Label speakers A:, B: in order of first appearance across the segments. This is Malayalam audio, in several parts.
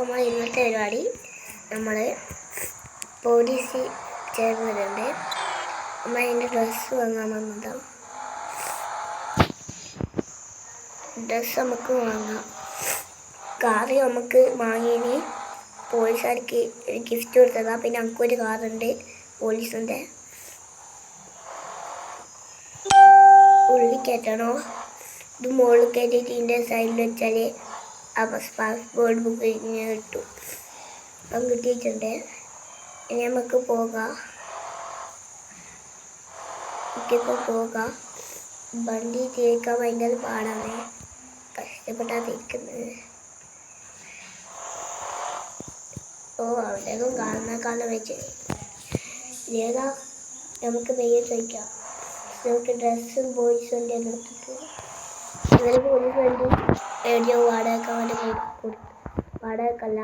A: നമ്മൾ ഇന്നത്തെ പരിപാടി നമ്മൾ പോലീസ് ചേർന്നിട്ടുണ്ട്. നമ്മൾ അതിൻ്റെ ഡ്രസ്സ് വാങ്ങാൻ വന്നതാണ്. ഡ്രസ്സ് നമുക്ക് വാങ്ങാം. കാറ് നമുക്ക് വാങ്ങിയതിന് പോലീസുകാർക്ക് ഒരു ഗിഫ്റ്റ് കൊടുത്തതാണ്. പിന്നെ നമുക്കൊരു കാറുണ്ട് പോലീസിൻ്റെ. ഉള്ളിൽ കയറ്റണോ? ഇത് മുകളിൽ കയറ്റിയിട്ട് ഇതിൻ്റെ സൈഡിൽ വെച്ചാൽ പാസ്പോർട്ട് ബുക്ക് ഇങ്ങനെ കിട്ടും. അപ്പം കിട്ടിയിട്ടുണ്ട്. ഇനി നമുക്ക് പോകാം. നമുക്കിപ്പോൾ പോകാം. വണ്ടി തിരിക്കാൻ ഭയങ്കര പാടാണ്. കഷ്ടപ്പെട്ടാണ് തിരിക്കുന്നത്. അവിടെയൊന്നും കാണുന്ന കാലം വെച്ച് ഏതാ നമുക്ക് പെയ്യെ ചോദിക്കാം. നമുക്ക് ഡ്രസ്സും പോലീസ് വണ്ടി എല്ലാം എടുത്തിട്ട് ഇവര് പോലീസ് വണ്ടി എവിടെയോ വാടകയ്ക്ക് അവൻ്റെ വാടകയ്ക്കല്ല,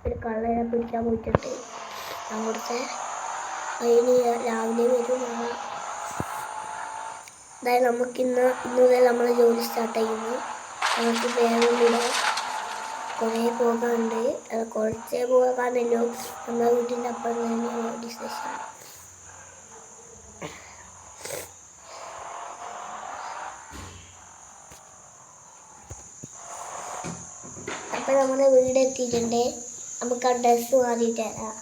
A: ഒരു കള്ളനെ പിടിക്കാൻ പോയിട്ടുണ്ട്. അവിടുത്തെ അതിന് രാവിലെ വരും. അതായത് ഇന്ന് മുതൽ നമ്മൾ ജോലി സ്റ്റാർട്ട് ചെയ്യുന്നു. നമുക്ക് വേഗം കൂടെ കുറേ പോകാനുണ്ട്. കുറച്ചേ പോകാനല്ലോ. നമ്മുടെ വീട്ടിൻ്റെ അപ്പുറം തന്നെ പോലീസ് സ്റ്റേഷൻ. അപ്പം നമ്മുടെ വീടെത്തിയിട്ടുണ്ട്. നമുക്ക് ആ ഡ്രസ്സ് മാറിയിട്ട് തരാം.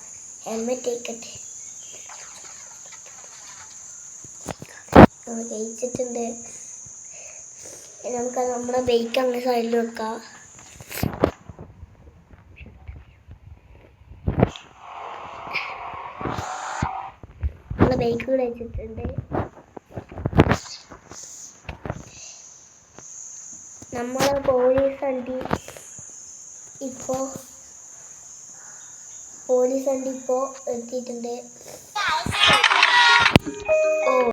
A: ഹെൽമെറ്റ് വയ്ക്കട്ടെ. നമ്മൾ കഴിച്ചിട്ടുണ്ട്. നമുക്ക് നമ്മുടെ ബൈക്ക് അങ്ങനെ സൈഡിൽ വെക്കാം. നമ്മുടെ ബൈക്ക് കൂടെ വെച്ചിട്ടുണ്ട്. നമ്മളെ പോലീസ് വണ്ടി ഇപ്പോൾ എത്തിയിട്ടുണ്ട്.